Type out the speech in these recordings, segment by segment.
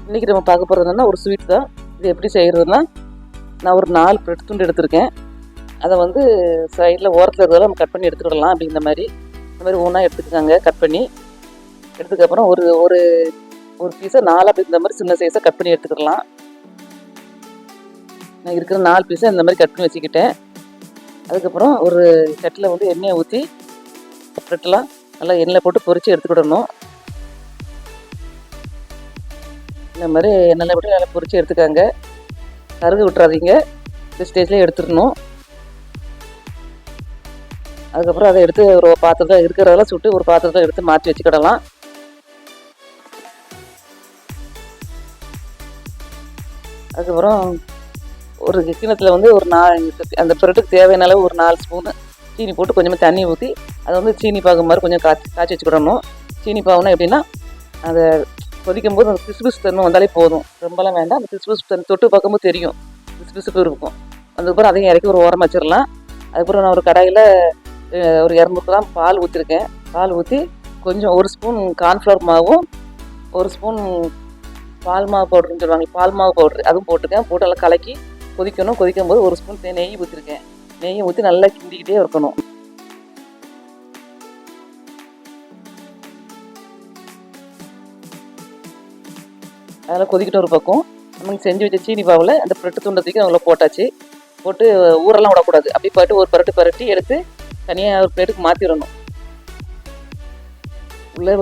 இன்றைக்கி நம்ம பார்க்க போகிறதுனா ஒரு ஸ்வீட் தான். இது எப்படி செய்கிறதுனா, நான் ஒரு 4 பிரெட் துண்டு எடுத்திருக்கேன். அதை வந்து சைடில் ஓரத்தில் இருக்கிறதெல்லாம் நம்ம கட் பண்ணி எடுத்துக்கிடலாம். அப்படிங்கிற மாதிரி இந்த மாதிரி ஒன்றா எடுத்துக்கோங்க. கட் பண்ணி எடுத்துக்கப்புறம் ஒரு ஒரு ஒரு பீஸை 4 அப்படி இந்த மாதிரி சின்ன சைஸாக கட் பண்ணி எடுத்துக்கிடலாம். நான் இருக்கிற 4 பீஸை இந்த மாதிரி கட் பண்ணி வச்சுக்கிட்டேன். அதுக்கப்புறம் ஒரு சட்டியில் வந்து எண்ணெயை ஊற்றி பிரெட்டெல்லாம் நல்லா எண்ணெயில் போட்டு பொரித்து எடுத்துக்கிடணும். இந்த மாதிரி எண்ணெயில் விட்டு நல்லா பொரித்து எடுத்துக்காங்க. கருகு விட்டுறாதீங்க. இந்த ஸ்டேஜ்லேயே எடுத்துடணும். அதுக்கப்புறம் அதை எடுத்து ஒரு பாத்திரத்தில் இருக்கிறதெல்லாம் சுட்டு ஒரு பாத்திரத்தில் எடுத்து மாற்றி வச்சுக்கிடலாம். அதுக்கப்புறம் ஒரு கிண்ணத்தில் வந்து ஒரு அந்த பிரெட்டுக்கு தேவையான அளவு ஒரு 4 ஸ்பூனு சீனி போட்டு கொஞ்சமாக தண்ணி ஊற்றி அதை வந்து சீனி பாகு மாதிரி கொஞ்சம் காய்ச்சி வச்சுக்கிடணும். சீனி பாகுனா எப்படின்னா, அதை கொதிக்கும் போது அந்த பிசுபிசு தன்மை வந்தாலே போதும். ரொம்பலாம் வேண்டாம். அந்த பிசுபிசு தன்மை தொட்டு பார்க்கும்போது தெரியும், பிசுபிசுப்பு இருக்கும். அதுக்கப்புறம் அதையும் இறக்கி ஒரு ஓரமாக வச்சிடலாம். அதுக்கப்புறம் நான் ஒரு கடாயில் ஒரு 200 கிராம் பால் ஊற்றிருக்கேன். பால் ஊற்றி கொஞ்சம் 1 ஸ்பூன் கார்ன்ஃப்ளவர் மாவும் 1 ஸ்பூன் பால் மாவு பவுடர்னு சொல்லுவாங்க, பால் மாவு பவுட்ரு, அதுவும் போட்டிருக்கேன். போட்டு நல்லா கலக்கி கொதிக்கணும். கொதிக்கும் போது 1 ஸ்பூன் நெய் ஊற்றிருக்கேன். நெய்யை ஊற்றி நல்லா கிண்டிக்கிட்டே இருக்கணும். அதெல்லாம் கொதிக்கிட்ட ஒரு பக்கம் நமக்கு செஞ்சு வச்ச சீனி பாவில் அந்த பிரெட்டு துண்டத்துக்கு அதில் போட்டாச்சு. போட்டு ஊரெல்லாம் விடக்கூடாது. அப்படி போய்ட்டு ஒரு பரட்டி எடுத்து தனியாக ஒரு பிளேட்டுக்கு மாற்றிடணும். உள்ளே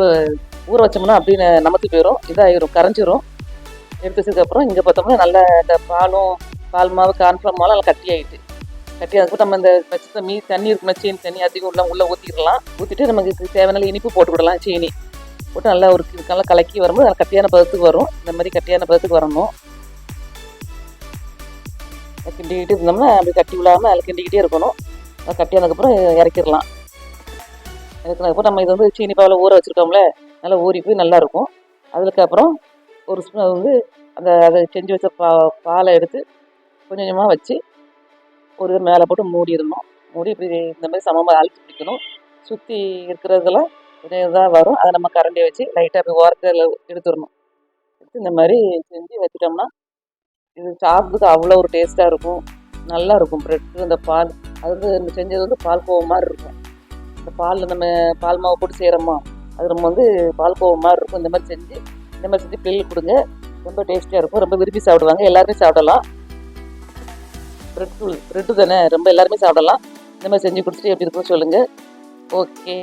ஊற வச்சோம்னா அப்படியே நமத்து போயிடும், இதாகிடும், கரைஞ்சிரும். எடுத்து வச்சதுக்கப்புறம் இங்கே பார்த்தோம்னா நல்லா இந்த பால் மாவு கார்ன்ஃப்ளவர் மாவு நல்லா கட்டி ஆகிட்டு. கட்டி அதுக்கு நம்ம இந்த வச்சு தண்ணி இருக்குன்னா சீனி தண்ணி அதிகம் உள்ளே ஊற்றிடலாம். ஊற்றிட்டு நமக்கு தேவையான இனிப்பு போட்டுக்கிடலாம். சீனி போட்டு நல்லா ஒரு நல்லா கலக்கி வரும்போது நல்லா கட்டியான பதத்துக்கு வரும். இந்த மாதிரி கட்டியான பதத்துக்கு வரணும். கிண்டிக்கிட்டு இருந்தோம்னா அப்படி கட்டி விடாமல் அதில் கிண்டிக்கிட்டே இருக்கணும். கட்டியானதுக்கப்புறம் இறக்கிடலாம். இறக்கினதுக்கப்புறம் நம்ம இது வந்து சீனி பாவில் ஊற வச்சுருக்கோம்ல, நல்லா ஊறி போய் நல்லாயிருக்கும். அதுக்கப்புறம் ஒரு ஸ்பூன் வந்து அதை செஞ்சு வச்ச பாலை எடுத்து கொஞ்சம் கொஞ்சமாக வச்சு ஒரு மேலே போட்டு மூடிடணும். மூடி இப்படி இந்த மாதிரி சமமாக அழுத்தி பிடிக்கணும். சுற்றி இருக்கிறதெல்லாம் இதாக வரும். அதை நம்ம கரண்டியை வச்சு லைட்டாக அப்படி ஓரத்தில் எடுத்துடணும். எடுத்து இந்த மாதிரி செஞ்சு வச்சுட்டோம்னா இது சாப்பிட்றதுக்கு அவ்வளோ ஒரு டேஸ்ட்டாக இருக்கும். நல்லா இருக்கும். ப்ரெட்டு அந்த பால் அது வந்து செஞ்சது வந்து பால் கோவா மாதிரி இருக்கும். இந்த பாலில் நம்ம பால் மாவு போட்டு செய்கிறோமா, அது நம்ம வந்து பால் கோவா மாதிரி இருக்கும். இந்த மாதிரி செஞ்சு பிள்ளைகளுக்கு கொடுங்க. ரொம்ப டேஸ்டியாக இருக்கும். ரொம்ப விரும்பி சாப்பிடுவாங்க. எல்லாருமே சாப்பிடலாம். ப்ரெட்டு தானே, ரொம்ப எல்லாருமே சாப்பிடலாம். இந்த மாதிரி செஞ்சு கொடுத்துட்டு எப்படி இருக்குன்னு சொல்லுங்கள். ஓகே.